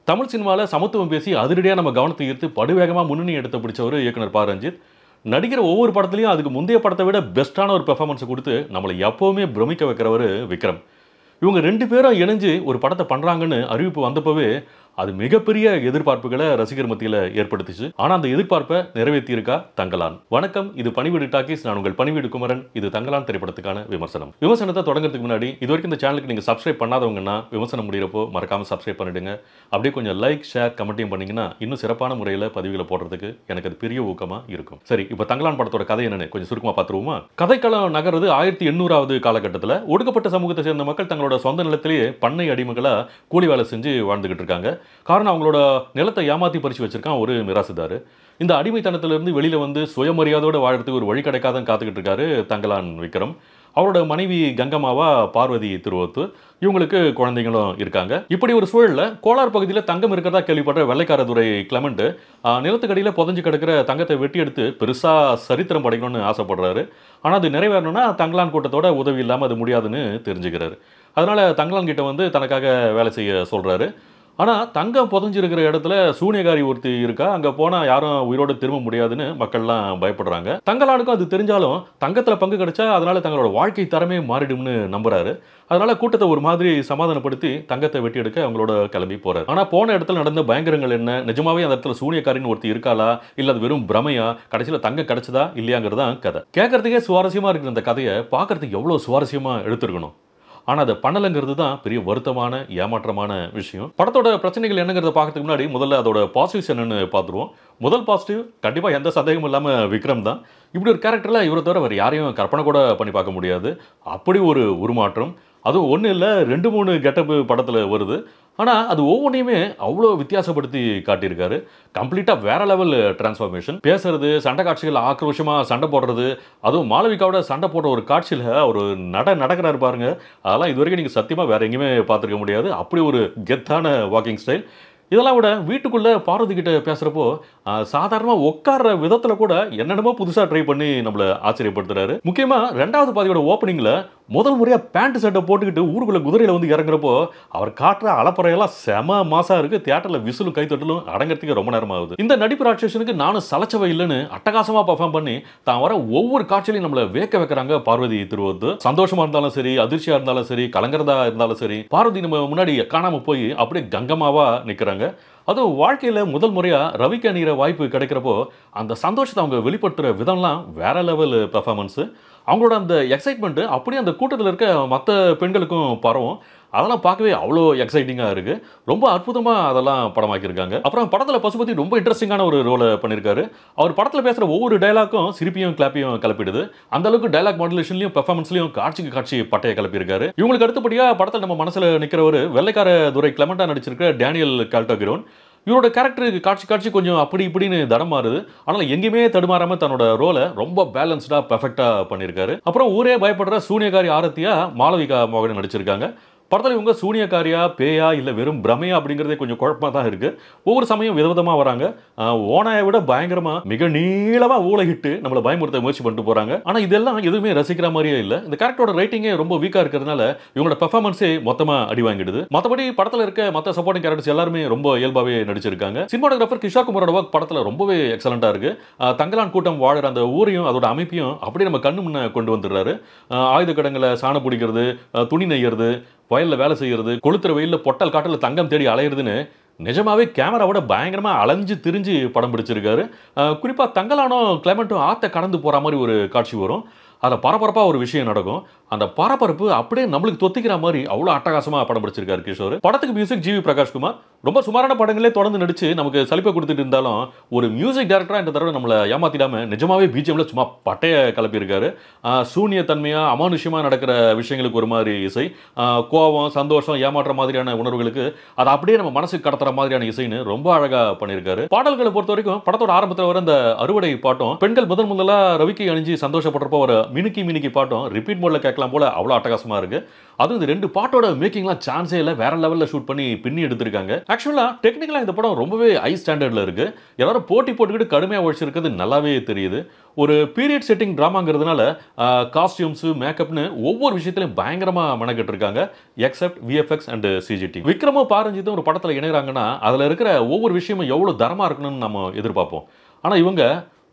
தமிழ் சினிமால சமத்துவம் பேசி அதிரடியா நம்ம கவனத்தை ஈர்த்து படுவேகமா முன்னணி இடத்தை பிடிச்சவர் இயக்குனர் பா. ரஞ்சித். நடிக்கிற ஒவ்வொரு படத்துலயும் அதுக்கு முந்தைய படத்தை விட பெஸ்ட்டான ஒரு பெர்ஃபார்மன்ஸ் கொடுத்து நம்மளை எப்பவுமே பிரமிக்க வைக்கிறவர் விக்ரம். இவங்க 2 பேரும் இணைஞ்சு ஒரு படத்தை பண்றாங்கன்னு அறிவிப்பு வந்தப்பவே அது மிகப்பெரிய எதிர்பார்ப்புகளை ரசிகர் மத்தியில ஏற்படுத்துச்சு. ஆனா அந்த எதிர்பார்ப்பை நிறைவேற்றி இருக்கா தங்கலான். வணக்கம், இது பணிவீடு டாக்கீஸ். நான் உங்கள் பணிவீடு குமரன். இது தங்கலான் திரைப்படத்துக்கான விமர்சனம். விமர்சனத்தை தொடங்குறதுக்கு முன்னாடி இது வரைக்கும் இந்த சேனலுக்கு நீங்க சப்ஸ்கிரைப் பண்ணாதவங்கன்னா விமர்சனம் முடிகிறப்போ மறக்காம சப்ஸ்கிரைப் பண்ணிடுங்க. அப்படியே கொஞ்சம் லைக், ஷேர், கமெண்ட்டையும் பண்ணீங்கன்னா இன்னும் சிறப்பான முறையில் பதிவுகளை போடுறதுக்கு எனக்கு அது பெரிய ஊக்கமா இருக்கும். சரி, இப்போ தங்கலான் படத்தோட கதை என்னன்னு கொஞ்சம் சுருக்கமா பார்த்துருவோமா? கதைக்களம் நகர்றது 1800வது காலகட்டத்தில் ஒடுக்கப்பட்ட சமூகத்தை சேர்ந்த மக்கள் தங்களோட சொந்த நிலத்திலேயே பண்ணை அடிமைகளா கூலி வேலை செஞ்சு வாழ்ந்துகிட்டு இருக்காங்க. காரணம், அவங்களோட நிலத்தை ஏமாத்தி பறிச்சு வச்சிருக்கான் ஒரு மிராசுதாரு. இந்த அடிமைத்தனத்திலிருந்து வெளியில வந்து சுயமரியாதையோட வாழறதுக்கு ஒரு வழி கிடைக்காதான் காத்துக்கிட்டு இருக்காரு தங்கலான் விக்ரம். அவரோட மனைவி கங்கம்மாவா பார்வதி திருவத்தூர். இவங்களுக்கு குழந்தைங்களும் இருக்காங்க. இப்படி ஒரு சூழல்ல கோலார் பகுதியில் தங்கம் இருக்கிறதா கேள்விப்பட்ட வெள்ளைக்காரதுரை கிளமெண்ட் நிலத்துக்கடியில் புதஞ்சு கிடக்கிற தங்கத்தை வெட்டி எடுத்து பெருசா சரித்திரம் படைக்கணும்னு ஆசைப்படுறாரு. ஆனால் அது நிறைவேறணும்னா தங்கலான் கூட்டத்தோட உதவி இல்லாமல் அது முடியாதுன்னு தெரிஞ்சுக்கிறாரு. அதனால தங்கலான் கிட்ட வந்து தனக்காக வேலை செய்ய சொல்றாரு. ஆனால் தங்கம் புதஞ்சிருக்கிற இடத்துல சூனியகாரி ஒருத்தி இருக்கா, அங்கே போனால் யாரும் உயிரோடு திரும்ப முடியாதுன்னு மக்கள்லாம் பயப்படுறாங்க. தங்கலானுக்கும் அது தெரிஞ்சாலும் தங்கத்தில் பங்கு கிடைச்சா அதனால தங்களோட வாழ்க்கை தரமே மாறிடும்னு நம்புறாரு. அதனால கூட்டத்தை ஒரு மாதிரி சமாதானப்படுத்தி தங்கத்தை வெட்டி எடுக்க அவங்களோட கிளம்பி போறாரு. ஆனால் போன இடத்துல நடந்த பயங்கரங்கள் என்ன, நிஜமாவே அந்த இடத்துல சூனியக்காரின்னு ஒருத்தி இருக்காளா, இல்லை அது வெறும் பிரமையா, கடைசியில் தங்கம் கிடைச்சதா இல்லையாங்கிறது தான் கதை. கேட்கறதுக்கே சுவாரஸ்யமா இருக்கிற இந்த கதையை பார்க்கறதுக்கு எவ்வளோ சுவாரஸ்யமா எடுத்துருக்கணும். ஆனால் அதை பண்ணலைங்கிறது தான் பெரிய வருத்தமான ஏமாற்றமான விஷயம். படத்தோட பிரச்சனைகள் என்னங்கிறத பார்க்கறதுக்கு முன்னாடி முதல்ல அதோட பாசிட்டிவ்ஸ் என்னன்னு பார்த்துருவோம். முதல் பாசிட்டிவ் கண்டிப்பாக எந்த சந்தேகமும் இல்லாமல் விக்ரம் தான். இப்படி ஒரு கேரக்டரில் இவரை தவிர வேறு யாரையும் கற்பனை கூட பண்ணி பார்க்க முடியாது. அப்படி ஒரு உருமாற்றம். அதுவும் ஒன்றும் இல்லை, 2-3 கெட்டப்பு படத்தில் வருது. ஆனால் அது ஒவ்வொன்றையுமே அவ்வளோ வித்தியாசப்படுத்தி காட்டியிருக்காரு. கம்ப்ளீட்டாக வேற லெவல் டிரான்ஸ்ஃபார்மேஷன். பேசுறது, சண்டை காட்சிகள், ஆக்ரோஷமாக சண்டை போடுறது, அதுவும் மாளவிகாவோட சண்டை போடுற ஒரு காட்சியில் ஒரு நடக்கிறாரு பாருங்க. அதெல்லாம் இது வரைக்கும் நீங்கள் சத்தியமாக வேற எங்கேயுமே பார்த்துருக்க முடியாது. அப்படி ஒரு கெத்தான வாக்கிங் ஸ்டைல். இதெல்லாம் விட வீட்டுக்குள்ளே பார்வதி கிட்ட பேசுகிறப்போ சாதாரணமாக உட்கார்ற விதத்தில் கூட என்னென்னமோ புதுசாக ட்ரை பண்ணி நம்மளை ஆச்சரியப்படுத்துறாரு. முக்கியமாக 2வது பாதியோட ஓப்பனிங்கில் முதல் முறையாக பேண்ட் சட்டை போட்டுக்கிட்டு ஊருக்குள்ளே குதிரையில் வந்து இறங்குறப்போ அவர் காட்டுற அலப்பறையெல்லாம் செம மாசாக இருக்குது. தியேட்டரில் விசிலும் கைத்தட்டலும் அடங்கிறதுக்கு ரொம்ப நேரம் ஆகுது. இந்த நடிப்பு ராட்சசனுக்கு நானும் சலச்சவை இல்லைன்னு அட்டகாசமாக பர்ஃபார்ம் பண்ணி தான் வர ஒவ்வொரு காட்சியிலையும் நம்மளை வேக்க வைக்கிறாங்க பார்வதி திருவத்தூர். சந்தோஷமாக இருந்தாலும் சரி, அதிர்ச்சியாக இருந்தாலும் சரி, கலங்கரதா இருந்தாலும் சரி, பார்வதி நம்ம முன்னாடி காணாமல் போய் அப்படியே கங்கமாவாக நிற்கிறாங்க. அதுவும் வாழ்க்கையில் முதல் முறையாக ரவிக்கு அணிகிற வாய்ப்பு கிடைக்கிறப்போ அந்த சந்தோஷத்தை அவங்க வெளிப்படுத்துகிற விதம்லாம் வேற லெவல் பெர்ஃபார்மன்ஸு. அவங்களோட அந்த எக்ஸைட்மெண்ட்டு அப்படியே அந்த கூட்டத்தில் இருக்க மற்ற பெண்களுக்கும் பரவும். அதெல்லாம் பார்க்கவே அவ்வளோ எக்ஸைட்டிங்காக இருக்குது. ரொம்ப அற்புதமாக அதெல்லாம் படமாக்கியிருக்காங்க. அப்புறம் படத்தில் பசுபதி ரொம்ப இன்ட்ரெஸ்டிங்கான ஒரு ரோலை பண்ணியிருக்காரு. அவர் படத்தில் பேசுகிற ஒவ்வொரு டைலாக்கும் சிரிப்பையும் கிளாப்பையும் கிளப்பிடுது. அந்த அளவுக்கு டைலாக் மாடுலேஷன்லையும் பெர்ஃபார்மன்ஸ்லையும் காட்சிக்கு காட்சி பட்டையை கிளப்பியிருக்காரு. இவங்களுக்கு அடுத்தபடியாக படத்தில் நம்ம மனசில் நிற்கிறவர் வெள்ளைக்கார துரை கிளமெண்டா நடிச்சிருக்கிற டேனியல் கால்டோகிரோன். இவரோட கேரக்டருக்கு காட்சி கொஞ்சம் அப்படி இப்படின்னு தடம் மாறுது. ஆனால் எங்கேயுமே தடுமாறாமல் தன்னோட ரோலை ரொம்ப பேலன்ஸ்டாக பெர்ஃபெக்டாக பண்ணியிருக்காரு. அப்புறம் ஊரே பயப்படுற சூனியகாரி ஆரத்தியா மாளவிகா மோகன் நடிச்சிருக்காங்க. படத்தில் இவங்க சூனியக்காரியா, பேயா, இல்லை வெறும் பிரமையா அப்படிங்கிறதே கொஞ்சம் குழப்பமாக தான் இருக்குது. ஒவ்வொரு சமயம் விதவிதமாக வராங்க. ஓனாயை விட பயங்கரமாக மிக நீளமாக ஊழகிட்டு நம்மளை பயமுறுத்த முயற்சி பண்ணிட்டு போகிறாங்க. ஆனால் இதெல்லாம் எதுவுமே ரசிக்கிற மாதிரியே இல்லை. இந்த கேரக்டரோட ரைட்டிங்கே ரொம்ப வீக்காக இருக்கிறதுனால இவங்களோட பெர்ஃபார்மன்ஸே மொத்தமாக அடி வாங்கிடுது. மற்றபடி படத்தில் இருக்க மற்ற சப்போர்ட்டிங் கேரக்டர்ஸ் எல்லாருமே ரொம்ப இயல்பாகவே நடிச்சிருக்காங்க. சினிமாட்டோகிராஃபர் கிஷோர் குமாரோட ஒர்க் படத்தில் ரொம்பவே எக்ஸலண்ட்டாக இருக்குது. தங்கலான் கூட்டம் வாழற அந்த ஊரையும் அதோட அமைப்பையும் அப்படியே நம்ம கண்ணு முன்ன கொண்டு வந்துடுறாரு. ஆயுத கடங்களை சாணம் பிடிக்கிறது, துணி நெய்யறது, வயலில் வேலை செய்கிறது, கொளுத்துற வெயிலில் பொட்டல் காட்டில் தங்கம் தேடி அலையிறதுன்னு நிஜமாவே கேமராவோட பயங்கரமாக அலைஞ்சு திரிஞ்சு படம் பிடிச்சிருக்காரு. குறிப்பாக தங்கலானோ கிளைமெண்ட்டும் ஆற்றை கடந்து போகிற மாதிரி ஒரு காட்சி வரும். அதில் பரபரப்பாக ஒரு விஷயம் நடக்கும். அந்த பரபரப்பு அப்படியே நம்மளுக்கு தொத்திக்கிற மாதிரி அவ்வளோ அட்டகாசமாக படம் பிடிச்சிருக்காரு கிஷோர். படத்துக்கு மியூசிக் ஜிவி பிரகாஷ்குமார். ரொம்ப சுமாரான படங்களே தொடர்ந்து நடிச்சு நமக்கு சலிப்பை கொடுத்துட்டு இருந்தாலும் ஒரு மியூசிக் டைரக்டராக இந்த தடவை நம்மளை ஏமாத்திடாம நிஜமாவே பிஜிஎம்ல சும்மா பட்டையை கிளப்பியிருக்காரு. சூனிய தன்மையாக அமானுஷ்யமாக நடக்கிற விஷயங்களுக்கு ஒரு மாதிரி இசை, கோபம், சந்தோஷம், ஏமாற்ற மாதிரியான உணர்வுகளுக்கு அதை அப்படியே நம்ம மனசுக்கு கடத்துற மாதிரியான இசைன்னு ரொம்ப அழகாக பண்ணியிருக்காரு. பாடல்களை பொறுத்த வரைக்கும் படத்தோட ஆரம்பத்தில் வர அந்த அறுவடை பாட்டும், பெண்கள் முதல் முதலாக ரவிக்கு அணிஞ்சு சந்தோஷப்படுறப்போ ஒரு மினுக்கி பாட்டும் ரிப்பீட் மோட்ல கேட்கலாம். பார்க்கலாம் போல அவ்வளோ அட்டகாசமா இருக்கு. அதுவும் இந்த 2 பாட்டோட மேக்கிங்லாம் சான்ஸே இல்ல. வேற லெவல்ல ஷூட் பண்ணி பின்னி எடுத்திருக்காங்க. ஆக்சுவலா டெக்னிக்கலா இந்த படம் ரொம்பவே ஹை ஸ்டாண்டர்ட்ல இருக்கு. எல்லாரும் போட்டி போட்டுக்கிட்டு கடுமையா உழைச்சிருக்கிறது நல்லாவே தெரியுது. ஒரு பீரியட் செட்டிங் டிராமாங்கிறதுனால காஸ்டியூம்ஸ், மேக்கப்னு ஒவ்வொரு விஷயத்திலும் பயங்கரமா மெனக்கெட்டு இருக்காங்க. Except VFX and CGI. விக்ரமும் பாரஞ்சித்தும் ஒரு படத்துல இணையறாங்கன்னா அதுல இருக்கிற ஒவ்வொரு விஷயமும் எவ்வளவு தரமா இருக்கணும்னு நம்ம எதிர்பார்ப்போம். ஆனா இவங்க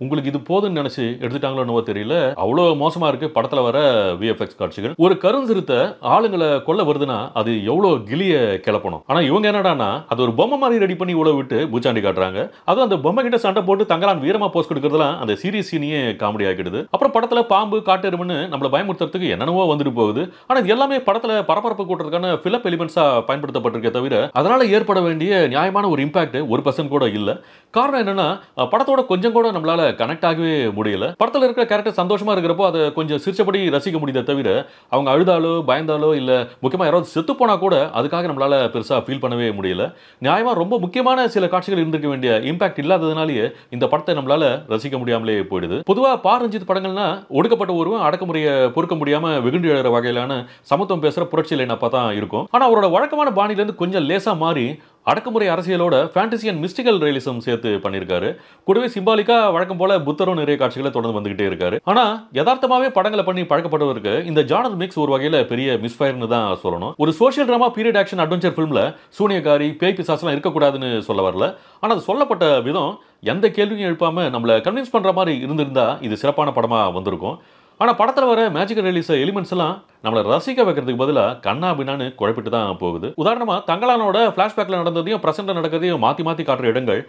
உங்களுக்கு இது போதும்னு நினைச்சு எடுத்துட்டாங்களோ என்னவோ தெரியல. அவ்வளோ மோசமா இருக்கு படத்துல வர விஎஃப்எக்ஸ் காட்சிகள். ஒரு கருஞ்சிறுத்தை ஆளுங்களை கொல்ல வருதுன்னா அது எவ்வளோ கிளிய கிளப்பணும். ஆனா இவங்க என்னடான்னா அது ஒரு பொம்மை மாதிரி ரெடி பண்ணி உள்ள விட்டு பூச்சாண்டி காட்டுறாங்க. அதுவும் அந்த பொம்மை கிட்ட சண்டை போட்டு தங்கலான் வீரமா போஸ்ட் கொடுக்கறதுலாம் அந்த சீரியஸ் சீனியே காமெடி ஆகிடுது. அப்புறம் படத்துல பாம்பு காட்டெருமைன்னு நம்மள பயமுறுத்துறதுக்கு என்னென்னவோ வந்துட்டு போகுது. ஆனா இது எல்லாமே படத்துல பரபரப்பு கூட்டுறதுக்கான ஃபிலப் எலிமெண்ட்ஸா பயன்படுத்தப்பட்டிருக்கே தவிர அதனால ஏற்பட வேண்டிய நியாயமான ஒரு இம்பாக்ட் 1% கூட இல்ல. காரணம் என்னன்னா படத்தோட கொஞ்சம் கூட நம்மளால கனெக்ட் ஆகவே முடியல. படத்துல இருக்கிற கேரக்டர் சந்தோஷமா இருக்கிறப்போ அதை கொஞ்சம் சிரிச்சபடி ரசிக்க முடியுதே தவிர அவங்க அழுதாலோ பயந்தாலோ இல்ல முக்கியமா யாராவது செத்து போனா கூட அதுக்காக நம்மளால பெருசா ஃபீல் பண்ணவே முடியல. நியாயமா ரொம்ப முக்கியமான சில காட்சிகள் இருந்திருக்க வேண்டிய இம்பாக்ட் இல்லாததுனாலேயே இந்த படத்தை நம்மளால ரசிக்க முடியாமலே போயிடுது. பொதுவா ரஞ்சித் படங்கள்னா ஒடுக்கப்பட்ட ஒருவன் அடக்குமுறையை பொறுக்க முடியாம வெகுண்டு எழுற வகையிலான சமத்துவம் பேசுற புரட்சி லைனப்பா தான் இருக்கும். ஆனா அவரோட வழக்கமான பாணில இருந்து கொஞ்சம் லேசா மாறி அடக்குமுறை அரசியலோட ஃபேண்டசி அண்ட் மிஸ்டிக்கல் ரியலிசம் சேர்த்து பண்ணியிருக்காரு. கூடவே சிம்பாலிக்கா வழக்கம் போல புத்தரும் நிறைய காட்சிகளை தொடர்ந்து வந்துகிட்டே இருக்காரு. ஆனா யதார்த்தமாவே படங்களை பண்ணி பழக்கப்பட்டவருக்கு இந்த ஜானர் மிக்ஸ் ஒரு வகையில பெரிய மிஸ்ஃபயர்னு தான் சொல்லணும். ஒரு social drama period action adventure ஃபிலிம்ல சூனியக்காரி பேய் பிசாசுலாம் இருக்கக்கூடாதுன்னு சொல்ல வரல. ஆனா அது சொல்லப்பட்ட விதம் எந்த கேள்வியும் எழுப்பாம நம்மளை கன்வின்ஸ் பண்ற மாதிரி இருந்திருந்தா இது சிறப்பான படமா வந்திருக்கும். ஆனா படத்துல வர மேஜிக்கல் ரிலீஸ் எலிமெண்ட்ஸ் எல்லாம் நம்மளை ரசிக்க வைக்கிறதுக்கு பதிலா கண்ணா பின்னான்னு குழப்பிட்டு தான் போகுது. உதாரணமா தங்கலானோட பிளாஷ்பேக்ல நடந்ததையும் பிரசன்ட்ல நடக்கிறதையும் மாத்தி மாத்தி காட்டுற இடங்கள்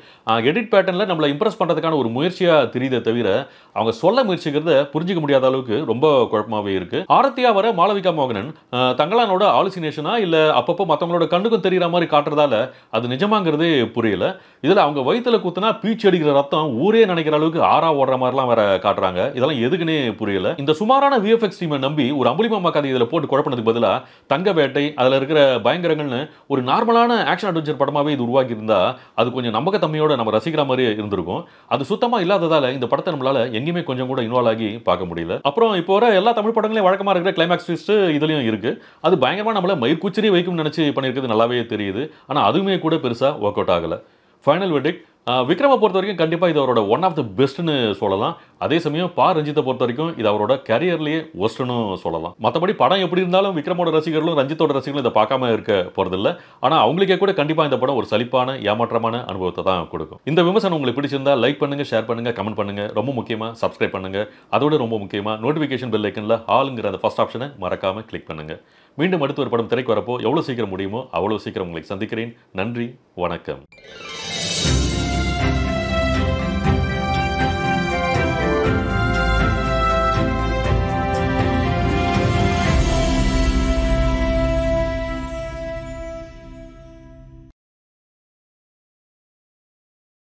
எடிட் பேட்டர்ன்ல நம்மளை இம்ப்ரெஸ் பண்றதுக்கான ஒரு முயற்சியா தெரியுதே தவிர அவங்க சொல்ல முயற்சிக்கிறத புரிஞ்சிக்க முடியாத அளவுக்கு ரொம்ப குழப்பமாவே இருக்கு. ஆரத்தியா வர மாளவிகா மோகனன் தங்கலானோட ஆலுசினேஷனா இல்ல அப்பப்போ மற்றவங்களோட கண்ணுக்கும் தெரியற மாதிரி காட்டுறதால அது நிஜமாங்கிறதே புரியல. இதுல அவங்க வயிற்றுல குத்துனா பீச்சு அடிக்கிற ரத்தம் ஊரே நினைக்கிற அளவுக்கு ஆறா ஓடுற மாதிரிலாம் வேற காட்டுறாங்க. இதெல்லாம் எதுக்குன்னே புரியல. இந்த சுமாரான விஎஃப்எக்ஸ் டீமை நம்பி ஒரு அம்புலிமாமா கதை இதில் போட்டு குழப்பினதுக்கு பதிலா தங்க வேட்டை அதில் இருக்கிற பயங்கரங்கள்னு ஒரு நார்மலான ஆக்ஷன் அட்வென்ச்சர் படமாவே இது உருவாக்கி இருந்தா அது கொஞ்சம் நம்பகத்தன்மையோட நம்ம ரசிக்கிற மாதிரி இருந்திருக்கும். அது சுத்தமா இல்லாததால இந்த படத்தை நம்மளால எங்கேயுமே கொஞ்சம் கூட இன்வால்வ் ஆகி பார்க்க முடியல. அப்புறம் இப்போ வர எல்லா தமிழ் படங்களையும் வழக்கமா இருக்கிற கிளைமேக்ஸ் ட்விஸ்ட் இதுலயும் இருக்கு. அது பயங்கரமா நம்மள மயிர்கூச்சரி வைக்கும் நினைச்சு பண்ணியிருக்கிறது நல்லாவே தெரியுது. ஆனா அதுவுமே கூட பெருசா ஒர்க் அவுட் ஆகல. ஃபைனல் வெர்டிக்ட் விக்ரமை பொறுத்த வரைக்கும் கண்டிப்பாக இது அவரோட ஒன் ஆஃப் த பெஸ்ட்னு சொல்லலாம். அதே சமயம் ரஞ்சித்தை பொறுத்த வரைக்கும் இது அவரோட கேரியர்லேயே ஒஸ்ட்னு சொல்லலாம். மற்றபடி படம் எப்படி இருந்தாலும் விக்ரமோட ரசிகர்களும் ரஞ்சித்தோட ரசிகர்களும் இதை பார்க்காம இருக்க போறதில்ல. ஆனால் அவங்களுக்கே கூட கண்டிப்பாக இந்த படம் ஒரு சலிப்பான ஏமாற்றமான அனுபவத்தை தான் கொடுக்கும். இந்த விமர்சனம் உங்களுக்கு பிடிச்சிருந்தா லைக் பண்ணுங்க, ஷேர் பண்ணுங்க, கமெண்ட் பண்ணுங்க. ரொம்ப முக்கியமாக சப்ஸ்கிரைப் பண்ணுங்க. அதோட ரொம்ப முக்கியமாக நோட்டிஃபிகேஷன் பெல் ஐக்கன்ல ஆளுங்கிற அந்த ஃபர்ஸ்ட் ஆப்ஷனை மறக்காம கிளிக் பண்ணுங்க. மீண்டும் அடுத்த ஒரு படம் திரைக்கு வரப்போ எவ்வளோ சீக்கிரம் முடியுமோ அவ்வளோ சீக்கிரம் உங்களை சந்திக்கிறேன். நன்றி, வணக்கம்.